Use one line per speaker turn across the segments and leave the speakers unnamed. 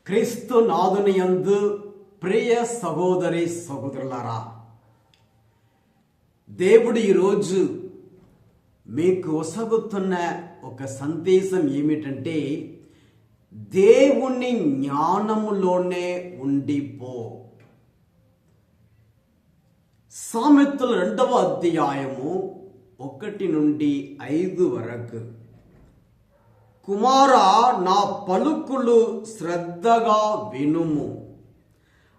క్రీస్తు నాదుని యందు ప్రియ సహోదరి సహోదరులారా, దేవుడు ఈరోజు మీకు ఒసగుతున్న ఒక సందేశం ఏమిటంటే, దేవుని జ్ఞానములోనే ఉండిపో. సామెతలు 2వ అధ్యాయము 1 నుండి 5 వరకు. కుమారా, నా పలుకులు శ్రద్ధగా వినుము,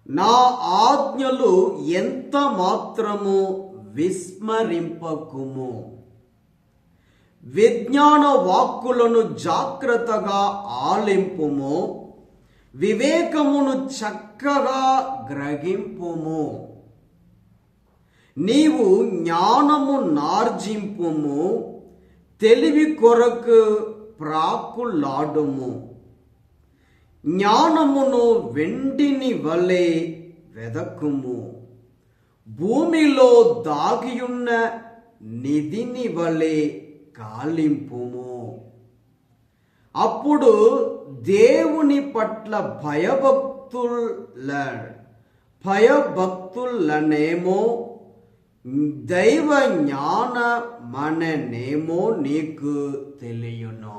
నా ఆజ్ఞలు ఎంత మాత్రము విస్మరింపకుము. విజ్ఞాన వాక్కులను జాగ్రత్తగా ఆలింపుము, వివేకమును చక్కగా గ్రహింపుము. నీవు జ్ఞానము నార్జింపుము, తెలివి కొరకు ప్రాకులాడుము. జ్ఞానమును వెండిని వలె వెదకుము, భూమిలో దాగియున్న నిధిని వలె కాలింపుము. అప్పుడు దేవుని పట్ల భయభక్తులనేమో దైవ జ్ఞానమనేమో నీకు తెలియను.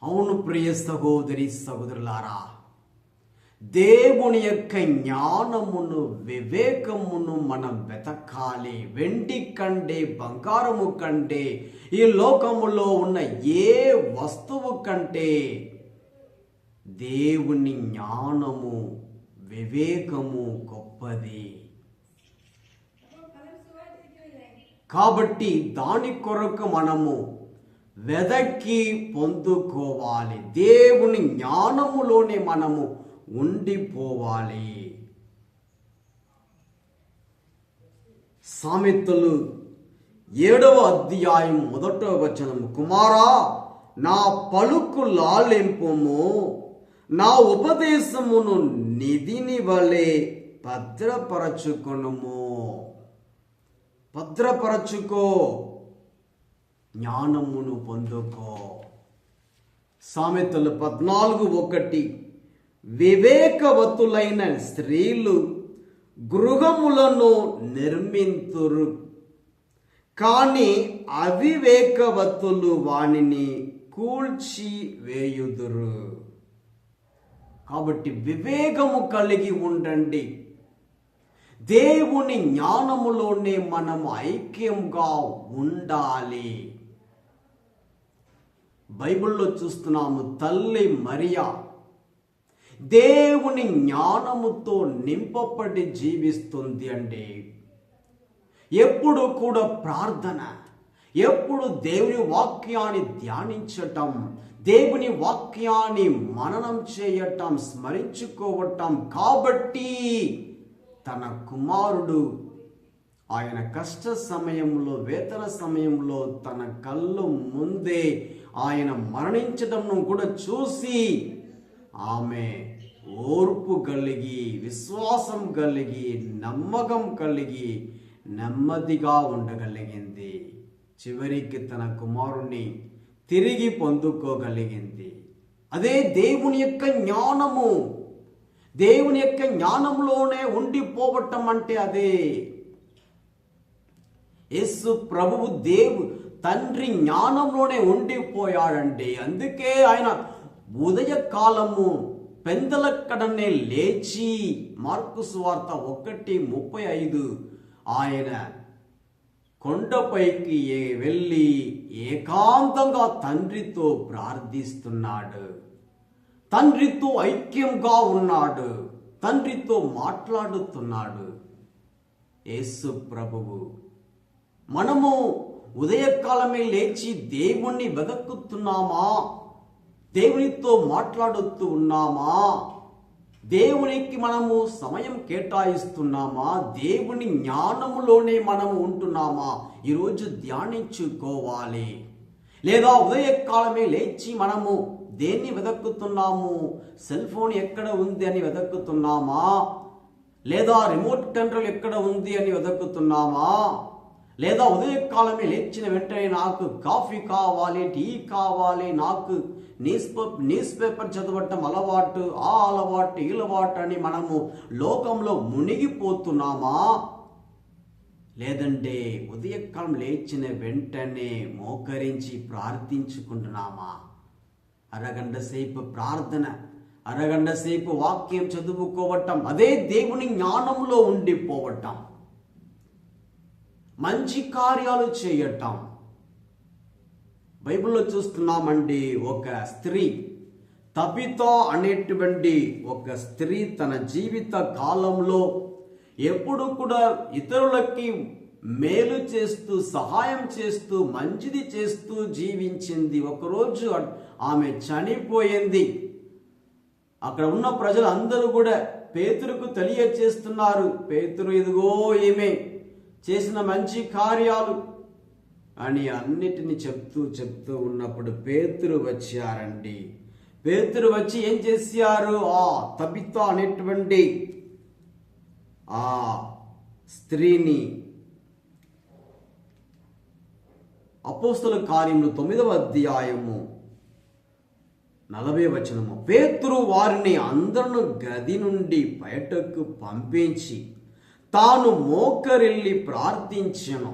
అవును ప్రియ సహోదరి సహోదరులారా, దేవుని యొక్క జ్ఞానమును వివేకమును మనం వెతకాలి. వెండి కంటే, బంగారము కంటే, ఈ లోకములో ఉన్న ఏ వస్తువు కంటే దేవుని జ్ఞానము వివేకము గొప్పది. కాబట్టి దాని కొరకు మనము వెదకి పొందుకోవాలి. దేవుని జ్ఞానములోనే మనము ఉండిపోవాలి. సామెతలు 7వ అధ్యాయం 1వ వచనం. కుమారా, నా పలుకు లాలింపుము, నా ఉపదేశమును నిధిని వలె భద్రపరచుకొనుము. భద్రపరచుకో, జ్ఞానమును పొందుకో. సామెతలు 14:1. వివేకవతులైన స్త్రీలు గృహములను నిర్మింతురు, కానీ అవివేకవతులు వానిని కూల్చి వేయుదురు. కాబట్టి వివేకము కలిగి ఉండండి. దేవుని జ్ఞానములోనే మనము ఐక్యంగా ఉండాలి. బైబిల్లో చూస్తున్నాము, తల్లి మరియా దేవుని జ్ఞానముతో నింపబడి జీవిస్తుంది. అంటే ఎప్పుడు కూడా ప్రార్థన, ఎప్పుడు దేవుని వాక్యాన్ని ధ్యానించటం, దేవుని వాక్యాన్ని మననం చేయటం, స్మరించుకోవటం. కాబట్టి తన కుమారుడు ఆయన కష్ట సమయంలో, వేతన సమయంలో తన కళ్ళు ముందే ఆయన మరణించడం కూడా చూసి ఆమె ఓర్పు కలిగి, విశ్వాసం కలిగి, నమ్మకం కలిగి నెమ్మదిగా ఉండగలిగింది. చివరికి తన కుమారుణ్ణి తిరిగి పొందుకోగలిగింది. అదే దేవుని యొక్క జ్ఞానము. దేవుని యొక్క జ్ఞానంలోనే ఉండిపోవటం అంటే అదే. యేసు ప్రభువు తండ్రి జ్ఞానంలోనే ఉండిపోయాడండి. అందుకే ఆయన ఉదయకాలము పెందలక్కడనే లేచి, మార్కు సువార్త 1:35, ఆయన కొండపైకి వెళ్ళి ఏకాంతంగా తండ్రితో ప్రార్థిస్తున్నాడు. తండ్రితో ఐక్యంగా ఉన్నాడు, తండ్రితో మాట్లాడుతున్నాడు యేసు ప్రభువు. మనము ఉదయకాలమే లేచి దేవుణ్ణి వెతుకుతున్నామా? దేవునితో మాట్లాడుతూ ఉన్నామా? దేవునికి మనము సమయం కేటాయిస్తున్నామా? దేవుని జ్ఞానములోనే మనము ఉంటున్నామా? ఈరోజు ధ్యానించుకోవాలి. లేదా ఉదయకాలమే లేచి మనము దేన్ని వెతుకుతున్నాము? సెల్ ఫోన్ ఎక్కడ ఉంది అని వెతుకుతున్నామా? లేదా రిమోట్ కంట్రోల్ ఎక్కడ ఉంది అని వెతుకుతున్నామా? లేదా ఉదయకాలమే లేచిన వెంటనే నాకు కాఫీ కావాలి, టీ కావాలి, నాకు న్యూస్ పేపర్ చదవటం అలవాటు, ఆ అలవాటు ఈ అలవాటు అని మనము లోకంలో మునిగిపోతున్నామా? లేదంటే ఉదయకాలం లేచిన వెంటనే మోకరించి ప్రార్థించుకుంటున్నామా? అరగంట సేపు ప్రార్థన, అరగంట సేపు వాక్యం చదువుకోవటం, అదే దేవుని జ్ఞానంలో ఉండిపోవటం, మంచి కార్యాలు చేయటం. బైబిల్లో చూస్తున్నామండి, ఒక స్త్రీ తబితా అనేటువంటి ఒక స్త్రీ తన జీవిత కాలంలో ఎప్పుడు కూడా ఇతరులకి మేలు చేస్తూ, సహాయం చేస్తూ, మంచిది చేస్తూ జీవించింది. ఒకరోజు ఆమె చనిపోయింది. అక్కడ ఉన్న ప్రజలందరూ కూడా పేతురుకు తెలియచేస్తున్నారు, పేతురు ఇదిగో ఈమె చేసిన మంచి కార్యాలు అని అన్నిటిని చెప్తూ ఉన్నప్పుడు పేతురు వచ్చారండి. పేతురు వచ్చి ఏం చేశారు? ఆ తబితా అనేటువంటి ఆ స్త్రీని అపోస్తల కార్యములు 9వ అధ్యాయము 40వ వచనము, పేతురు వారిని అందరూ గది నుండి బయటకు పంపించి తాను మోకరిల్లి ప్రార్థించెను.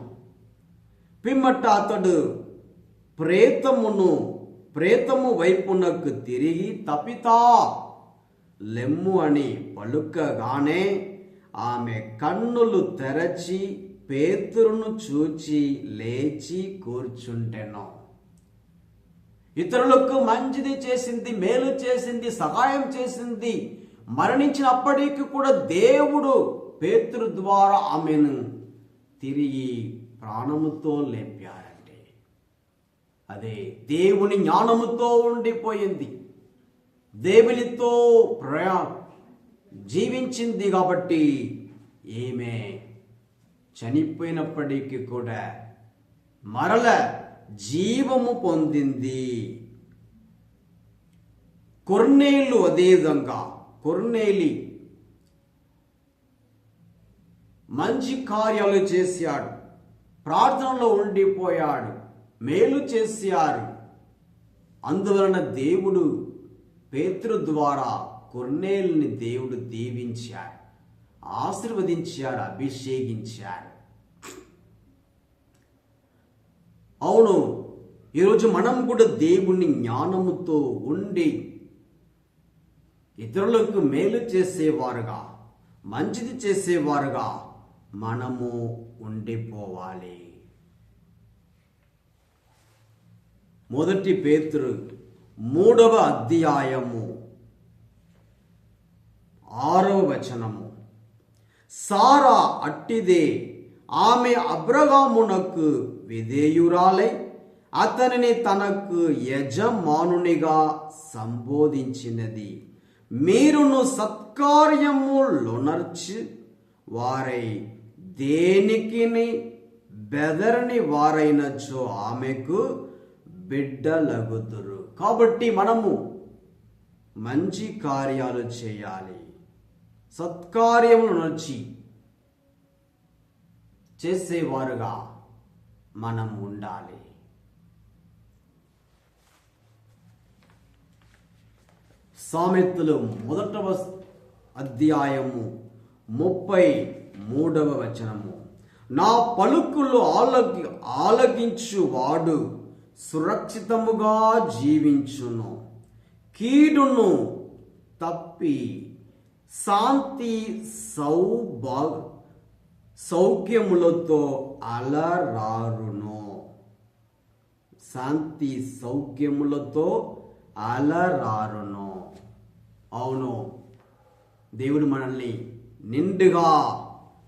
పిమ్మట అతడు ప్రేతము వైపునకు తిరిగి తబితా లెమ్ము అని పలుకగానే ఆమె కన్నులు తెరచి పేతురును చూచి లేచి కూర్చుంటెను. ఇతరులకు మంచిది చేసింది, మేలు చేసింది, సహాయం చేసింది. మరణించినప్పటికీ కూడా దేవుడు పేతురు ద్వారా ఆమెను తిరిగి ప్రాణముతో లేపారంటే అదే దేవుని జ్ఞానముతో ఉండిపోయింది, దేవునితో జీవించింది. కాబట్టి ఈమె చనిపోయినప్పటికీ కూడా మరల జీవము పొందింది. కొర్నేలు అదే విధంగా, కొర్నేలి మంచి కార్యాలు చేశాడు, ప్రార్థనలో ఉండిపోయాడు, మేలు చేశారు. అందువలన దేవుడు పేతురు ద్వారా కొర్నేలుని దేవుడు దీవించాడు, ఆశీర్వదించాడు, అభిషేకించాడు. అవును, ఈరోజు మనం కూడా దేవుని జ్ఞానముతో ఉండి ఇతరులకు మేలు చేసేవారుగా, మంచిది చేసేవారుగా మనము ఉండిపోవాలి. మొదటి పేతురు 3వ అధ్యాయము 6వ వచనము, సారా అట్టిదే, ఆమె అబ్రహామునకు విధేయురాలై అతనిని తనకు యజమానునిగా సంబోధించినది. మీరును సత్కార్యములొనర్చి వారై దేనికిని బెదరని వారైనచో ఆమెకు బిడ్డలగుదురు. కాబట్టి మనము మంచి కార్యాలు చేయాలి, సత్కార్యములు నొచ్చి చేసేవారుగా మనం ఉండాలి. సామెతలు 1వ అధ్యాయము 33వ వచనము, నా పలుకులు ఆలకించువాడు సురక్షితముగా జీవించును, కీడును తప్పి శాంతి సౌఖ్యములతో అలరారును. శాంతి సౌఖ్యములతో అలరారును. అవును, దేవుడు మనల్ని నిండుగా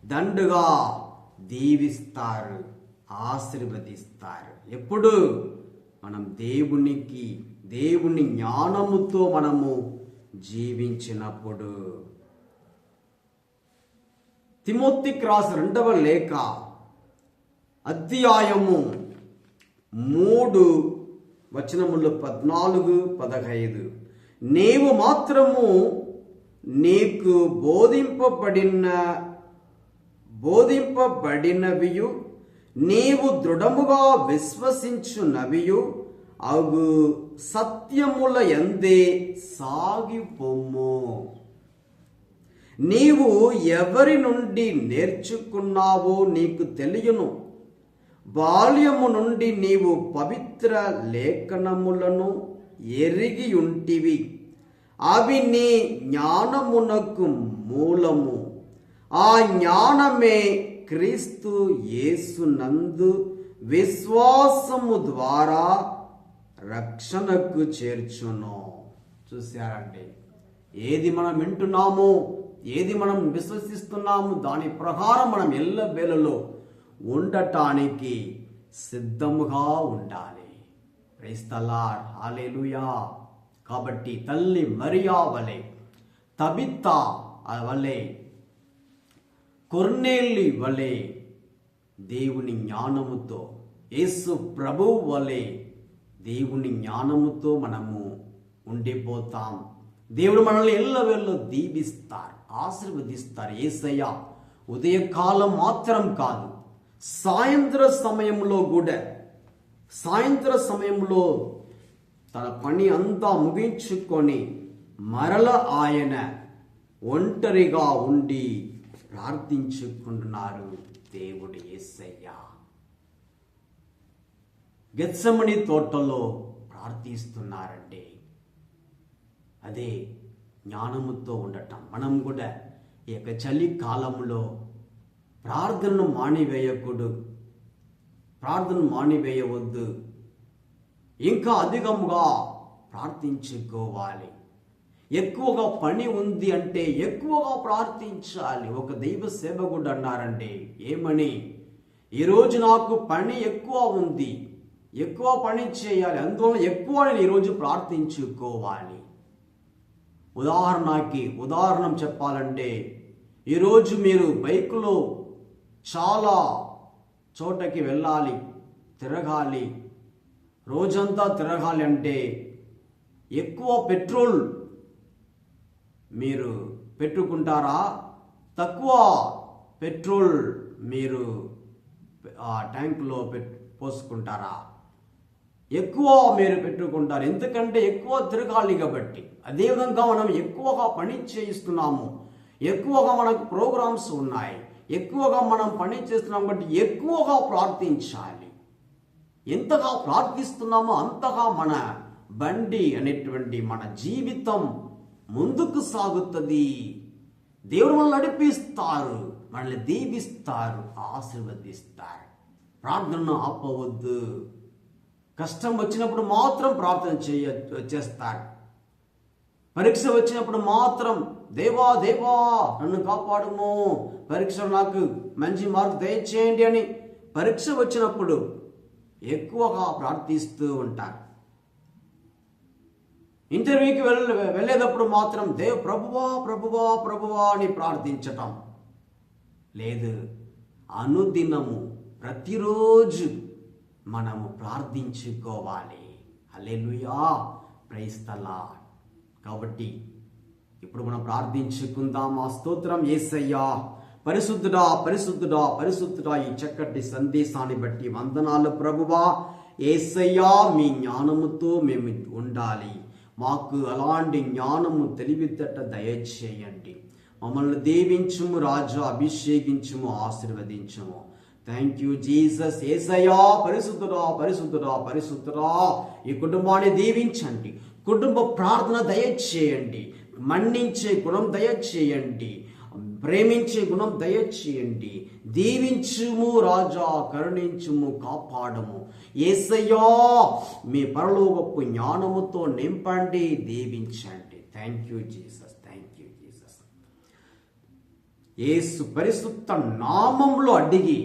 దండుగా దీవిస్తారు, ఆశీర్వదిస్తారు. ఎప్పుడు మనం దేవుని జ్ఞానముతో మనము జీవించినప్పుడు. తిమోతికి రాసిన 2వ లేఖ అధ్యాయము 3 వచనములు 14-15, నీవు మాత్రము నీకు బోధింపబడినవియు నీవు దృఢముగా విశ్వసించునవియు అగు సత్యముల యందే సాగిపొమ్ము. నీవు ఎవరి నుండి నేర్చుకున్నావో నీకు తెలియను. బాల్యము నుండి నీవు పవిత్ర లేఖనములను ఎరిగి ఉంటివి. అవి నీ జ్ఞానమునకు మూలము. ఆ జ్ఞానమే క్రీస్తు యేసునందు విశ్వాసము ద్వారా రక్షణకు చేర్చును. చూశారండి, ఏది మనం వింటున్నామో, ఏది మనం విశ్వసిస్తున్నాము, దాని ప్రకారం మనం ఎల్లవేళలో ఉండటానికి సిద్ధముగా ఉండాలి. ప్రైజ్ ది లార్డ్, హల్లెలూయా. కాబట్టి తల్లి మరియా వలె, తబిత్తా వలె, కొర్నేలి వలె దేవుని జ్ఞానముతో, యేసు ప్రభువు వలె దేవుని జ్ఞానముతో మనము ఉండిపోతాం. దేవుడు మనల్ని ఎల్లవేళలో దీవిస్తారు, ఆశీర్వదిస్తారు. యేసయ్య ఉదయకాలం మాత్రం కాదు, సాయంత్ర సమయంలో కూడా, సాయంత్ర సమయంలో తన పని అంతా ముగించుకొని మరల ఆయన ఒంటరిగా ఉండి ప్రార్థించుకుంటున్నారు. దేవుడు యేసయ్య గెత్సెమనీ తోటలో ప్రార్థిస్తున్నారండి. అదే జ్ఞానముతో ఉండటం. మనం కూడా ఈ యొక్క చలి కాలంలో ప్రార్థనను మానివేయవద్దు. ఇంకా అధికంగా ప్రార్థించుకోవాలి. ఎక్కువగా పని ఉంది అంటే ఎక్కువగా ప్రార్థించాలి. ఒక దైవ సేవకుడు అన్నారండి, ఏమని, ఈరోజు నాకు పని ఎక్కువ ఉంది, ఎక్కువ పని చేయాలి, అందువల్ల ఎక్కువ నేను ఈరోజు ప్రార్థించుకోవాలి. ఉదాహరణం చెప్పాలంటే, ఈరోజు మీరు బైకులో చాలా చోటకి వెళ్ళాలి, తిరగాలి, రోజంతా తిరగాలి అంటే ఎక్కువ పెట్రోల్ మీరు పెట్టుకుంటారా, తక్కువ పెట్రోల్ మీరు ట్యాంకులో పోసుకుంటారా? ఎక్కువ మీరు పెట్టుకుంటారు, ఎందుకంటే ఎక్కువ తిరగాలి కాబట్టి. అదేవిధంగా మనం ఎక్కువగా పని చేయిస్తున్నాము, ఎక్కువగా మనకు ప్రోగ్రామ్స్ ఉన్నాయి, ఎక్కువగా మనం పని చేస్తున్నాం కాబట్టి ఎక్కువగా ప్రార్థించాలి. ఎంతగా ప్రార్థిస్తున్నామో అంతగా మన బండి అనేటువంటి మన జీవితం ముందుకు సాగుతుంది. దేవుడు మనల్ని నడిపిస్తారు, మనల్ని దీవిస్తారు, ఆశీర్వదిస్తారు. ప్రార్థనను ఆపవద్దు. కష్టం వచ్చినప్పుడు మాత్రం ప్రార్థన చేస్తారు. పరీక్ష వచ్చినప్పుడు మాత్రం దేవా దేవా నన్ను కాపాడుము, పరీక్షలో నాకు మంచి మార్క్ దయచేయండి అని పరీక్ష వచ్చినప్పుడు ఎక్కువగా ప్రార్థిస్తూ ఉంటారు. ఇంటర్వ్యూకి వెళ్ళేటప్పుడు మాత్రం ప్రభువా ప్రభువా ప్రభువా అని ప్రార్థించటం లేదు. అనుదినము ప్రతిరోజు మనము ప్రార్థించుకోవాలి. హల్లెలూయా, ప్రైజ్ ది లార్డ్. కాబట్టి ఇప్పుడు మనం ప్రార్థించుకుందాం. ఆ స్తోత్రం యేసయ్యా, పరిశుద్ధుడా పరిశుద్ధుడా పరిశుద్ధుడా, ఈ చక్కటి సందేశాన్ని బట్టి వందనాలు ప్రభువా. యేసయ్యా, మీ జ్ఞానముతో మేము ఉండాలి. మాకు అలాంటి జ్ఞానము తెలివితేట దయచేయండి. మమ్మల్ని దీవించుము రాజా, అభిషేకించుము, ఆశీర్వదించుము. Thank you Jesus. యేసయ్యా, పరిశుద్ధుడా పరిశుద్ధుడా పరిశుద్ధుడా, ఈ కుటుంబాన్ని దీవించండి. కుటుంబ ప్రార్థన దయచేయండి. మన్నించే గుణం దయచేయండి. ప్రేమించే గుణం దయచేయండి. దీవించుము రాజా, కరుణించుము, కాపాడము. యేసయ్యా, మీ పరలోకపు జ్ఞానముతో నింపండి, దీవించండి. Thank you Jesus, thank you Jesus. యేసు పరిశుద్ధ నామములో అడిగి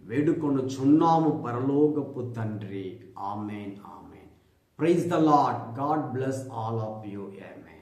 వేడుకొనుచున్నాము పరలోకపు తండ్రి. ఆమేన్, ఆమేన్. Praise the Lord. God bless all of you. Amen.